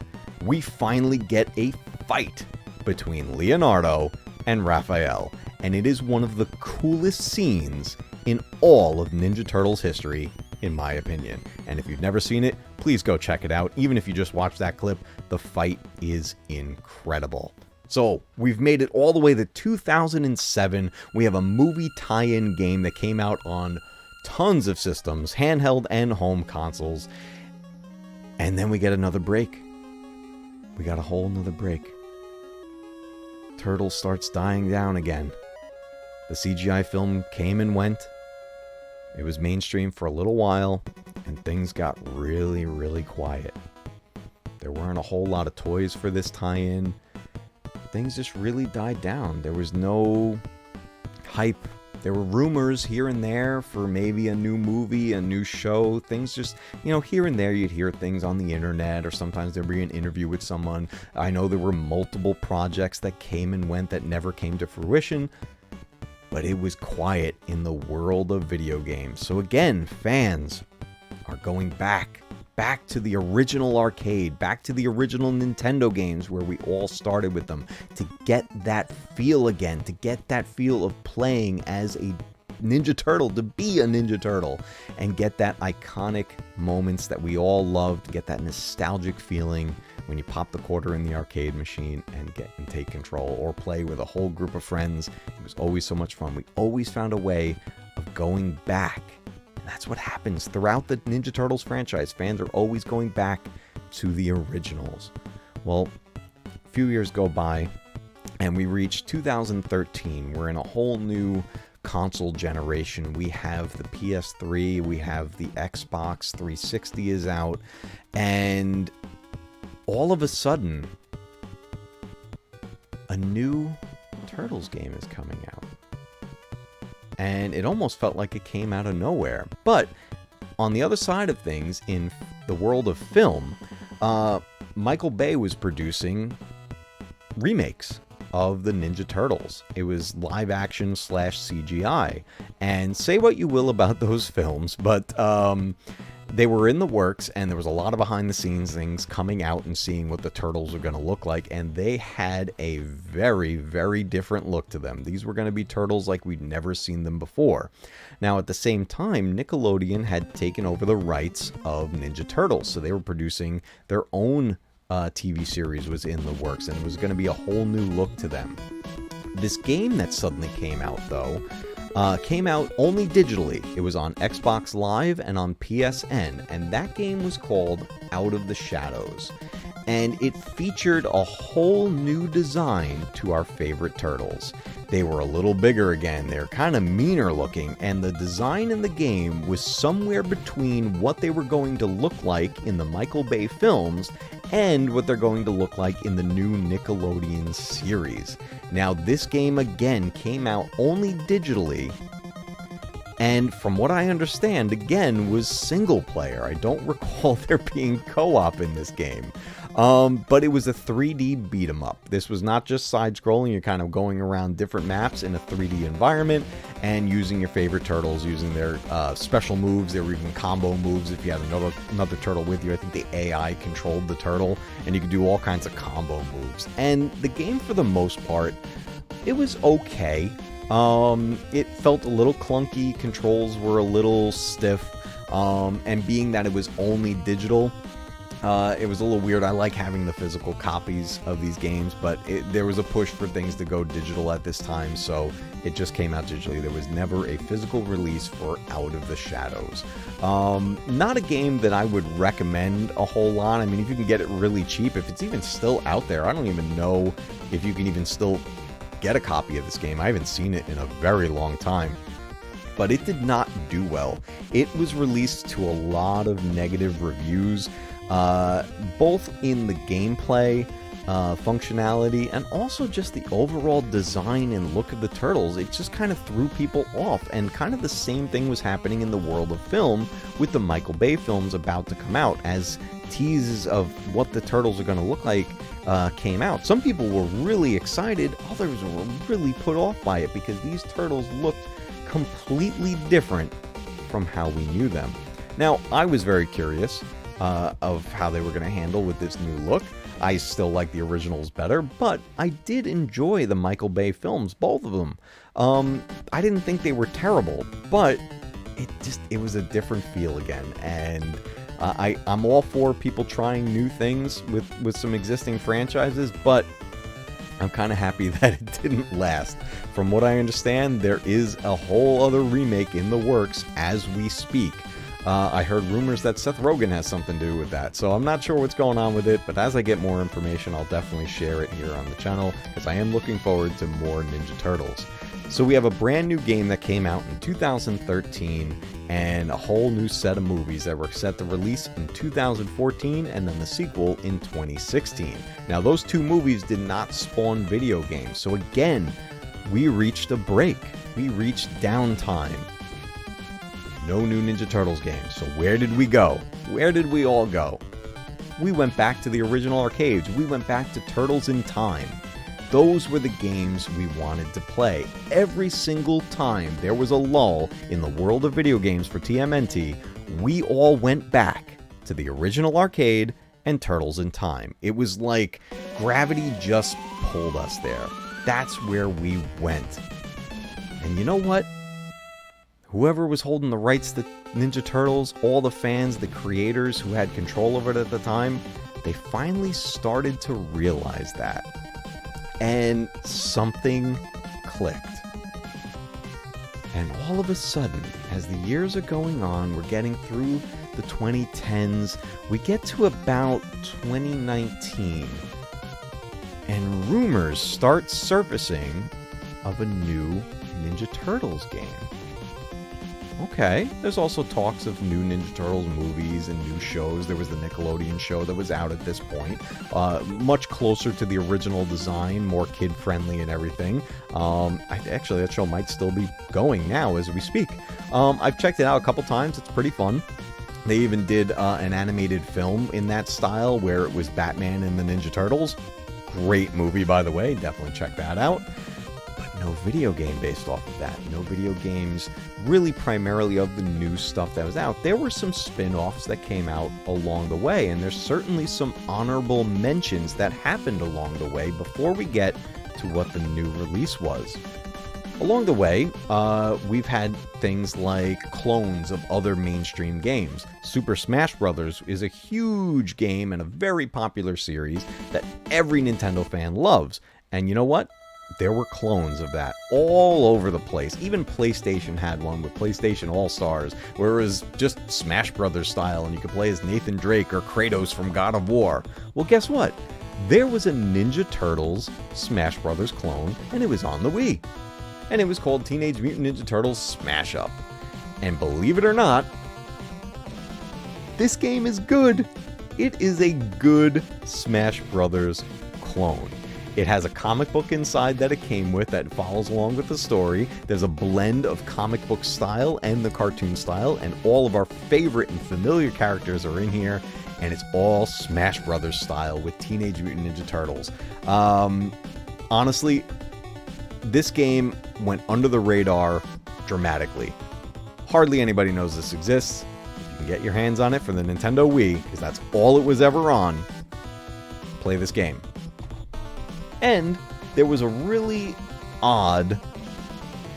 We finally get a fight between Leonardo and Raphael, and it is one of the coolest scenes in all of Ninja Turtles history, in my opinion. And if you've never seen it, please go check it out. Even if you just watched that clip, the fight is incredible. So, we've made it all the way to 2007. We have a movie tie-in game that came out on tons of systems, handheld and home consoles. And then we get another break. We got a whole nother break. Turtles starts dying down again. The CGI film came and went. It was mainstream for a little while, and things got really, really quiet. There weren't a whole lot of toys for this tie-in. things just really died down. There was no hype. There were rumors here and there for maybe a new movie, a new show. Things just, here and there you'd hear things on the internet, or sometimes there'd be an interview with someone. I know there were multiple projects that came and went that never came to fruition, but it was quiet in the world of video games. So again, fans are going back to the original arcade, back to the original Nintendo games where we all started with them, to get that feel again, to get that feel of playing as a Ninja Turtle, to be a Ninja Turtle, and get that iconic moments that we all loved, get that nostalgic feeling when you pop the quarter in the arcade machine and take control, or play with a whole group of friends. It was always so much fun. We always found a way of going back. That's what happens throughout the Ninja Turtles franchise. Fans are always going back to the originals. Well, a few years go by, and we reach 2013. We're in a whole new console generation. We have the PS3, we have the Xbox 360 is out, and all of a sudden, a new Turtles game is coming out. And it almost felt like it came out of nowhere. But on the other side of things, in the world of film, Michael Bay was producing remakes of the Ninja Turtles. It was live action / CGI. And say what you will about those films, but they were in the works, and there was a lot of behind the scenes things coming out and seeing what the Turtles were going to look like, and they had a very, very different look to them. These were going to be Turtles like we'd never seen them before. Now, at the same time, Nickelodeon had taken over the rights of Ninja Turtles, so they were producing their own TV series was in the works, and it was going to be a whole new look to them. This game that suddenly came out, though, came out only digitally. It was on Xbox Live and on PSN, and that game was called Out of the Shadows. And it featured a whole new design to our favorite Turtles. They were a little bigger again, they're kind of meaner looking, and the design in the game was somewhere between what they were going to look like in the Michael Bay films and what they're going to look like in the new Nickelodeon series. Now, this game again came out only digitally, and from what I understand, again, was single player. I don't recall there being co-op in this game. But it was a 3D beat 'em up. This was not just side-scrolling. You're kind of going around different maps in a 3D environment and using your favorite turtles, using their special moves. There were even combo moves if you had another turtle with you. I think the AI controlled the turtle, and you could do all kinds of combo moves. And the game, for the most part, it was okay. It felt a little clunky. Controls were a little stiff. And being that it was only digital, it was a little weird. I like having the physical copies of these games, but there was a push for things to go digital at this time, so it just came out digitally. There was never a physical release for Out of the Shadows. Not a game that I would recommend a whole lot. I mean, if you can get it really cheap, if it's even still out there, I don't even know if you can even still get a copy of this game. I haven't seen it in a very long time. But it did not do well. It was released to a lot of negative reviews, both in the gameplay, functionality, and also just the overall design and look of the turtles. It just kind of threw people off, and kind of the same thing was happening in the world of film with the Michael Bay films about to come out, as teases of what the turtles are going to look like came out. Some people were really excited, others were really put off by it, because these turtles looked completely different from how we knew them. Now, I was very curious of how they were going to handle with this new look. I still like the originals better, but I did enjoy the Michael Bay films, both of them. I didn't think they were terrible, but it was a different feel again, and I'm all for people trying new things with some existing franchises, but I'm kind of happy that it didn't last. From what I understand, there is a whole other remake in the works as we speak. I heard rumors that Seth Rogen has something to do with that, so I'm not sure what's going on with it, but as I get more information, I'll definitely share it here on the channel, because I am looking forward to more Ninja Turtles. So we have a brand new game that came out in 2013 and a whole new set of movies that were set to release in 2014 and then the sequel in 2016. Now those two movies did not spawn video games. So again, we reached a break. We reached downtime. No new Ninja Turtles games. So where did we go? Where did we all go? We went back to the original arcades. We went back to Turtles in Time. Those were the games we wanted to play. Every single time there was a lull in the world of video games for TMNT, we all went back to the original arcade and Turtles in Time. It was like gravity just pulled us there. That's where we went. And you know what? Whoever was holding the rights to Ninja Turtles, all the fans, the creators who had control over it at the time, they finally started to realize that. And something clicked. And all of a sudden, as the years are going on, we're getting through the 2010s, we get to about 2019, and rumors start surfacing of a new Ninja Turtles game. Okay, there's also talks of new Ninja Turtles movies and new shows. There was the Nickelodeon show that was out at this point. Much closer to the original design, more kid-friendly and everything. Actually, that show might still be going now as we speak. I've checked it out a couple times. It's pretty fun. They even did an animated film in that style where it was Batman and the Ninja Turtles. Great movie, by the way. Definitely check that out. No video game based off of that. No video games really primarily of the new stuff that was out. There were some spin-offs that came out along the way, and there's certainly some honorable mentions that happened along the way before we get to what the new release was. Along the way, we've had things like clones of other mainstream games. Super Smash Bros. Is a huge game and a very popular series that every Nintendo fan loves. And you know what? There were clones of that all over the place. Even PlayStation had one with PlayStation All-Stars, where it was just Smash Brothers style, and you could play as Nathan Drake or Kratos from God of War. Well, guess what? There was a Ninja Turtles Smash Brothers clone, and it was on the Wii. And it was called Teenage Mutant Ninja Turtles Smash Up. And believe it or not, this game is good. It is a good Smash Brothers clone. It has a comic book inside that it came with that follows along with the story. There's a blend of comic book style and the cartoon style, and all of our favorite and familiar characters are in here, and it's all Smash Brothers style with Teenage Mutant Ninja Turtles. Honestly, this game went under the radar dramatically. Hardly anybody knows this exists. If you can get your hands on it for the Nintendo Wii, because that's all it was ever on, play this game. And there was a really odd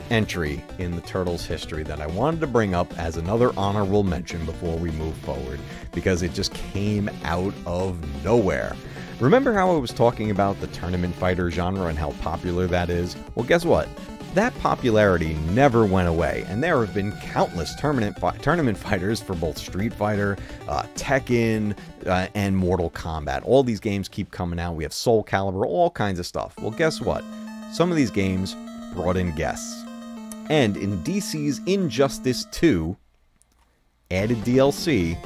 entry in the Turtles history that I wanted to bring up as another honorable mention before we move forward, because it just came out of nowhere. Remember how I was talking about the tournament fighter genre and how popular that is? Well, guess what? That popularity never went away, and there have been countless tournament fighters for both Street Fighter, Tekken, and Mortal Kombat. All these games keep coming out. We have Soul Calibur, all kinds of stuff. Well, guess what? Some of these games brought in guests. And in DC's Injustice 2, added DLC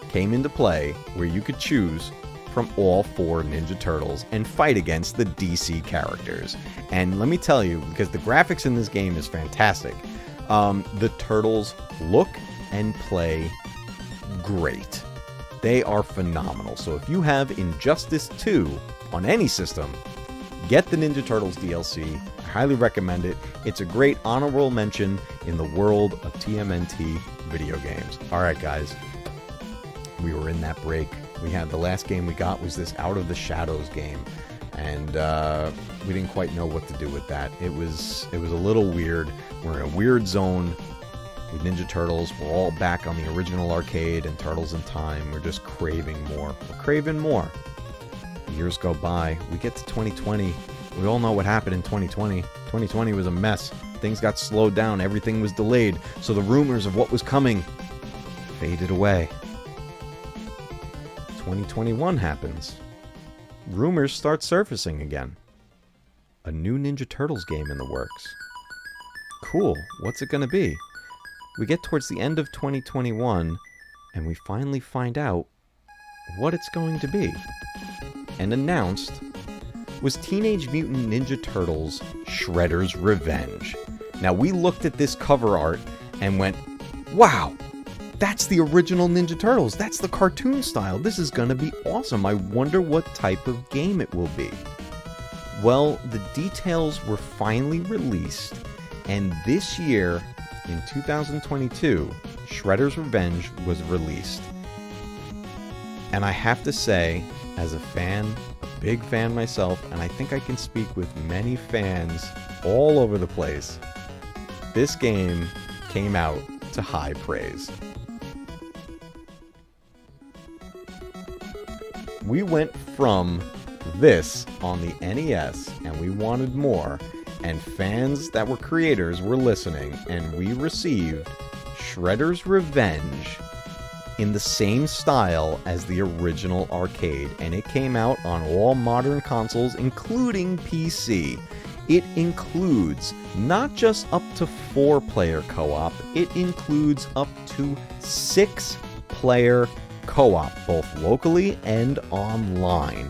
came into play where you could choose from all 4 Ninja Turtles and fight against the DC characters. And let me tell you, because the graphics in this game is fantastic, the Turtles look and play great. They are phenomenal. So if you have Injustice 2 on any system, get the Ninja Turtles DLC. I highly recommend it. It's a great honorable mention in the world of TMNT video games. Alright guys, we were in that break. We had the last game we got was this Out of the Shadows game, and we didn't quite know what to do with that. It was a little weird. We're in a weird zone with Ninja Turtles. We're all back on the original arcade and Turtles in Time. We're just craving more. We're craving more. Years go by. We get to 2020. We all know what happened in 2020. 2020 was a mess. Things got slowed down. Everything was delayed. So the rumors of what was coming faded away. 2021 happens. Rumors start surfacing again. A new Ninja Turtles game in the works. Cool. What's it going to be? We get towards the end of 2021, and we finally find out what it's going to be. And announced was Teenage Mutant Ninja Turtles Shredder's Revenge. Now, we looked at this cover art and went, wow, that's the original Ninja Turtles. That's the cartoon style. This is going to be awesome. I wonder what type of game it will be. Well, the details were finally released, and this year, in 2022, Shredder's Revenge was released. And I have to say, as a fan, a big fan myself, and I think I can speak with many fans all over the place, this game came out to high praise. We went from this on the NES, and we wanted more, and fans that were creators were listening, and we received Shredder's Revenge in the same style as the original arcade, and it came out on all modern consoles, including PC. It includes not just up to 4-player co-op, it includes up to 6-player co-op, both locally and online.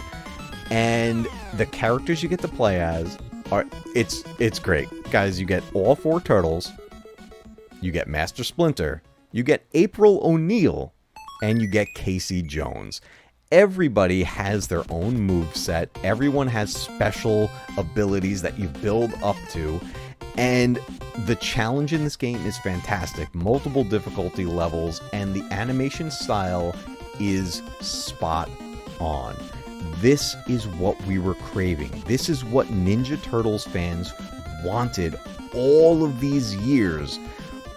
And the characters you get to play as are it's great. Guys, you get all 4 turtles, you get Master Splinter, you get April O'Neil, and you get Casey Jones. Everybody has their own moveset. Everyone has special abilities that you build up to. And the challenge in this game is fantastic. Multiple difficulty levels, and the animation style is spot on. This is what we were craving. This is what Ninja Turtles fans wanted all of these years.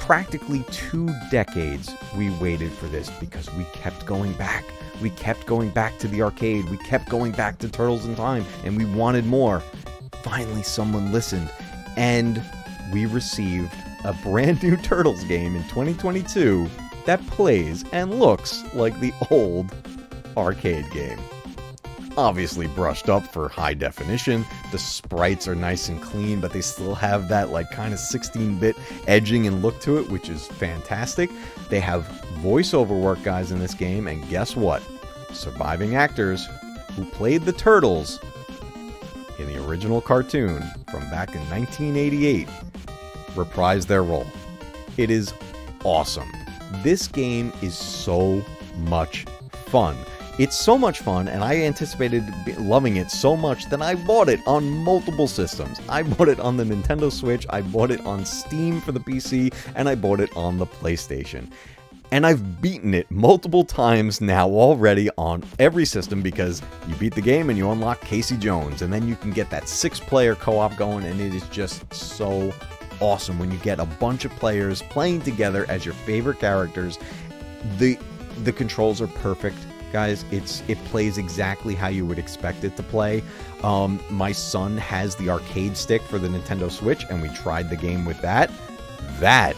Practically 2 decades we waited for this because we kept going back. We kept going back to the arcade. We kept going back to Turtles in Time, and we wanted more. Finally, someone listened, and we received a brand new Turtles game in 2022 that plays and looks like the old arcade game. Obviously brushed up for high definition. The sprites are nice and clean, but they still have that like kind of 16-bit edging and look to it, which is fantastic. They have voiceover work, guys, in this game, and guess what? Surviving actors who played the Turtles in the original cartoon from back in 1988 reprise their role. It is awesome. This game is so much fun. It's so much fun, and I anticipated loving it so much that I bought it on multiple systems. I bought it on the Nintendo Switch, I bought it on Steam for the PC, and I bought it on the PlayStation. And I've beaten it multiple times now already on every system because you beat the game and you unlock Casey Jones, and then you can get that 6-player co-op going, and it is just so awesome when you get a bunch of players playing together as your favorite characters. The controls are perfect. Guys, it plays exactly how you would expect it to play. My son has the arcade stick for the Nintendo Switch, and we tried the game with that. That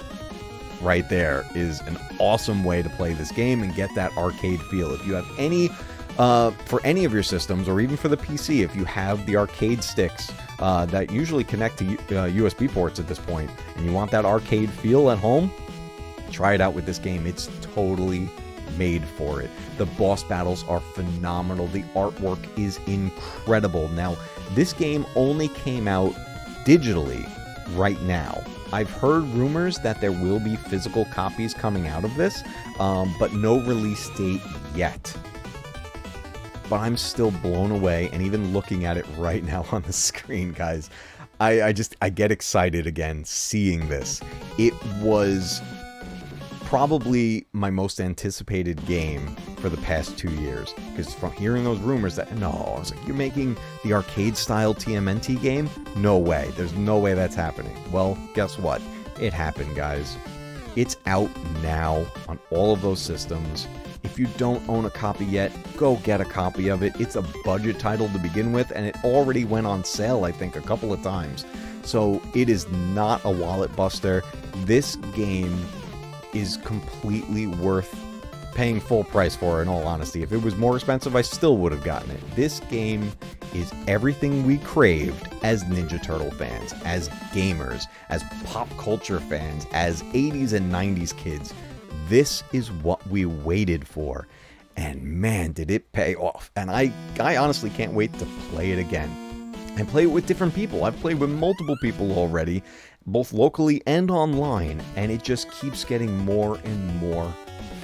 right there is an awesome way to play this game and get that arcade feel. If you have any, for any of your systems, or even for the PC, if you have the arcade sticks that usually connect to USB ports at this point, and you want that arcade feel at home, try it out with this game. It's totally made for it. The boss battles are phenomenal. The artwork is incredible. Now, this game only came out digitally right now. I've heard rumors that there will be physical copies coming out of this, but no release date yet. But I'm still blown away, and even looking at it right now on the screen, guys, I get excited again seeing this. It was probably my most anticipated game for the past 2 years, because from hearing those rumors that, no, I was like, you're making the arcade style TMNT game? No way. There's no way that's happening. Well, guess what? It happened, guys. It's out now on all of those systems. If you don't own a copy yet, go get a copy of it. It's a budget title to begin with, and it already went on sale, I think, a couple of times. So it is not a wallet buster. This game is completely worth paying full price for, in all honesty. If it was more expensive, I still would have gotten it. This game is everything we craved as Ninja Turtle fans, as gamers, as pop culture fans, as 80s and 90s kids. This is what we waited for. And man, did it pay off. And I honestly can't wait to play it again. And play it with different people. I've played with multiple people already, both locally and online, and it just keeps getting more and more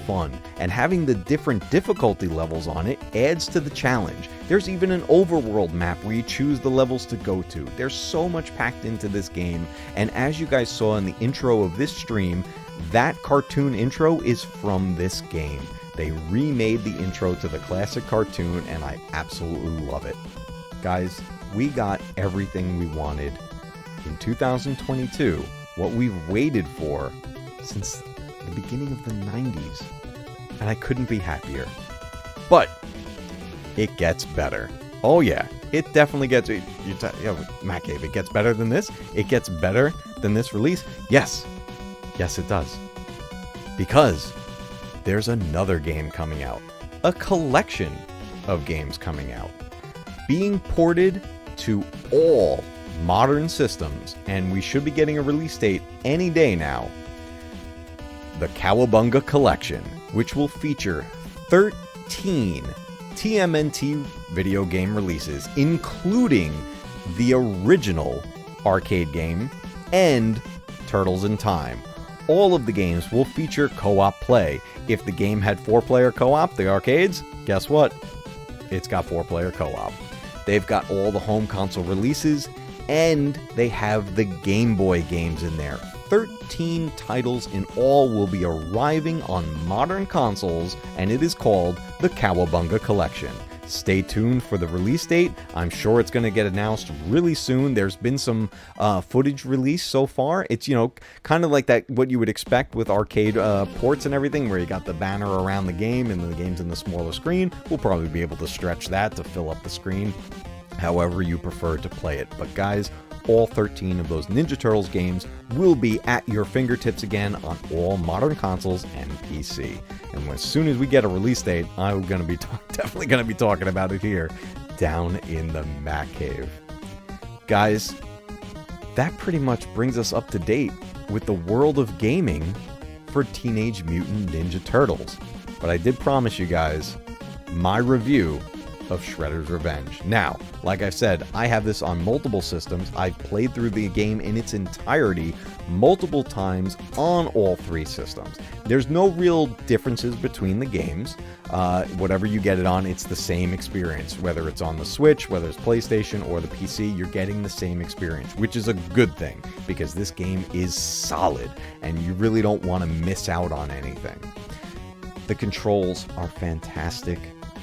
fun. And having the different difficulty levels on it adds to the challenge. There's even an overworld map where you choose the levels to go to. There's so much packed into this game, and as you guys saw in the intro of this stream, that cartoon intro is from this game. They remade the intro to the classic cartoon, and I absolutely love it. Guys, we got everything we wanted in 2022, what we've waited for since the beginning of the 90s, and I couldn't be happier. But it gets better. Oh yeah, it definitely gets. Matt Cave, it gets better than this. It gets better than this release. Yes, it does. Because there's another game coming out, a collection of games coming out, being ported to all modern systems, and we should be getting a release date any day now. The Cowabunga Collection, which will feature 13 TMNT Video Game releases, including the original arcade game and Turtles in Time. All of the games will feature co-op play. If the game had 4-player co-op, the arcades, guess what? It's got 4-player co-op. They've got all the home console releases, and they have the Game Boy games in there. 13 titles in all will be arriving on modern consoles, and it is called the Cowabunga Collection. Stay tuned for the release date. I'm sure it's going to get announced really soon. There's been some footage released so far. It's, kind of like that, what you would expect with arcade ports and everything, where you got the banner around the game and the game's in the smaller screen. We'll probably be able to stretch that to fill up the screen however you prefer to play it. But guys, all 13 of those Ninja Turtles games will be at your fingertips again on all modern consoles and PC. And as soon as we get a release date, I'm going to be definitely going to be talking about it here down in the Mac Cave. Guys, that pretty much brings us up to date with the world of gaming for Teenage Mutant Ninja Turtles. But I did promise you guys my review of Shredder's Revenge. Now, like I said, I have this on multiple systems. I've played through the game in its entirety multiple times on all 3 systems. There's no real differences between the games. Whatever you get it on, it's the same experience. Whether it's on the Switch, whether it's PlayStation, or the PC, you're getting the same experience, which is a good thing, because this game is solid, and you really don't want to miss out on anything. The controls are fantastic.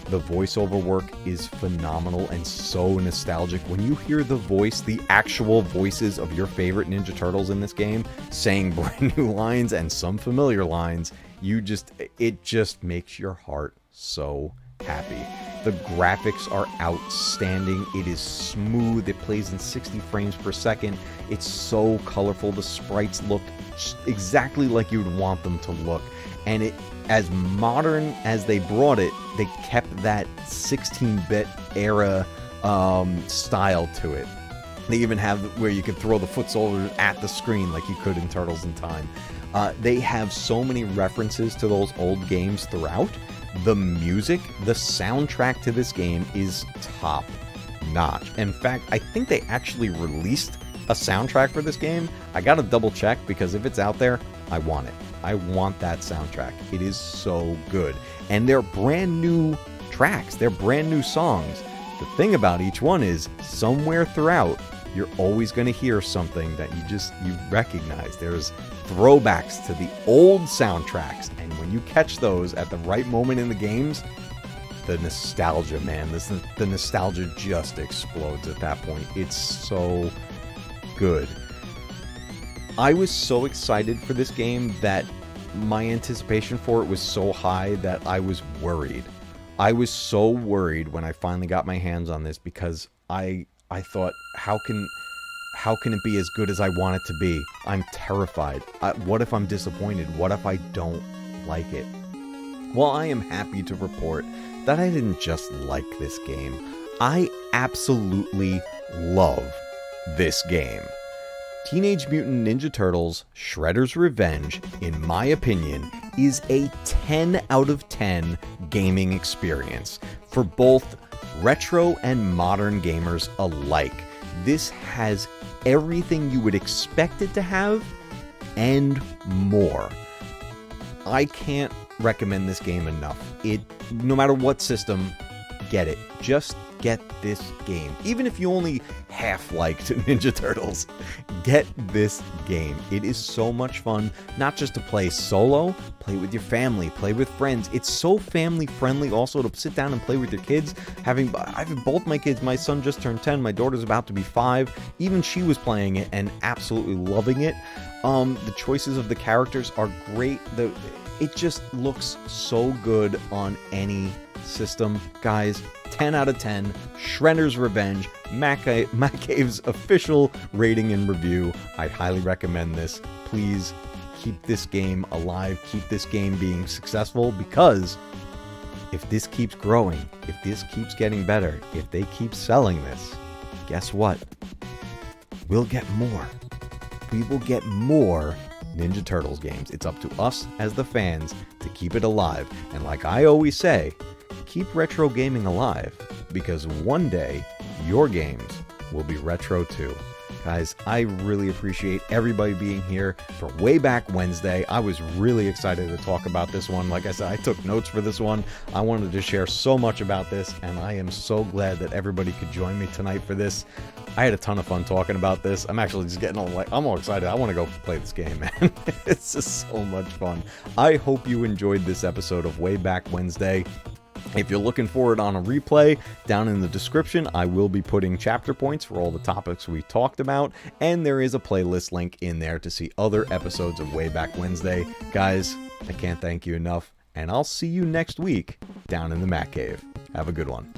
The voiceover work is phenomenal and so nostalgic. When you hear the voice, the actual voices of your favorite Ninja Turtles in this game, saying brand new lines and some familiar lines, it just makes your heart so happy. The graphics are outstanding. It is smooth. It plays in 60 frames per second. It's so colorful. The sprites look exactly like you would want them to look. And it, as modern as they brought it, they kept that 16-bit era style to it. They even have where you can throw the foot soldiers at the screen like you could in Turtles in Time. They have so many references to those old games throughout. The music, the soundtrack to this game is top notch. In fact, I think they actually released a soundtrack for this game. I gotta double check, because if it's out there, I want it. I want that soundtrack. It is so good. And they're brand new tracks. They're brand new songs. The thing about each one is, somewhere throughout, you're always going to hear something that you recognize. There's throwbacks to the old soundtracks. And when you catch those at the right moment in the games, the nostalgia, man, the nostalgia just explodes at that point. It's so good. I was so excited for this game that my anticipation for it was so high that I was worried. I was so worried when I finally got my hands on this, because I thought, how can it be as good as I want it to be? I'm terrified. What if I'm disappointed? What if I don't like it? Well, I am happy to report that I didn't just like this game. I absolutely love this game. Teenage Mutant Ninja Turtles Shredder's Revenge, in my opinion, is a 10 out of 10 gaming experience for both retro and modern gamers alike. This has everything you would expect it to have and more. I can't recommend this game enough. No matter what system, get it. Just get this game. Even if you only half liked Ninja Turtles, get this game. It is so much fun, not just to play solo, play with your family, play with friends. It's so family friendly also to sit down and play with your kids. I have both my kids, my son just turned 10, my daughter's about to be 5. Even she was playing it and absolutely loving it. The choices of the characters are great. It just looks so good on any system. Guys, 10 out of 10, Shredder's Revenge, Matt Cave's official rating and review. I highly recommend this. Please keep this game alive, keep this game being successful, because if this keeps growing, if this keeps getting better, if they keep selling this, guess what? We'll get more. We will get more Ninja Turtles games. It's up to us as the fans to keep it alive. And like I always say, keep retro gaming alive, because one day your games will be retro too. Guys, I really appreciate everybody being here for Way Back Wednesday. I was really excited to talk about this one. Like I said, I took notes for this one. I wanted to share so much about this, and I am so glad that everybody could join me tonight for this. I had a ton of fun talking about this. I'm actually just getting I'm all excited. I want to go play this game, man. It's just so much fun. I hope you enjoyed this episode of Way Back Wednesday. If you're looking for it on a replay, down in the description, I will be putting chapter points for all the topics we talked about, and there is a playlist link in there to see other episodes of Way Back Wednesday. Guys, I can't thank you enough, and I'll see you next week down in the Matt Cave. Have a good one.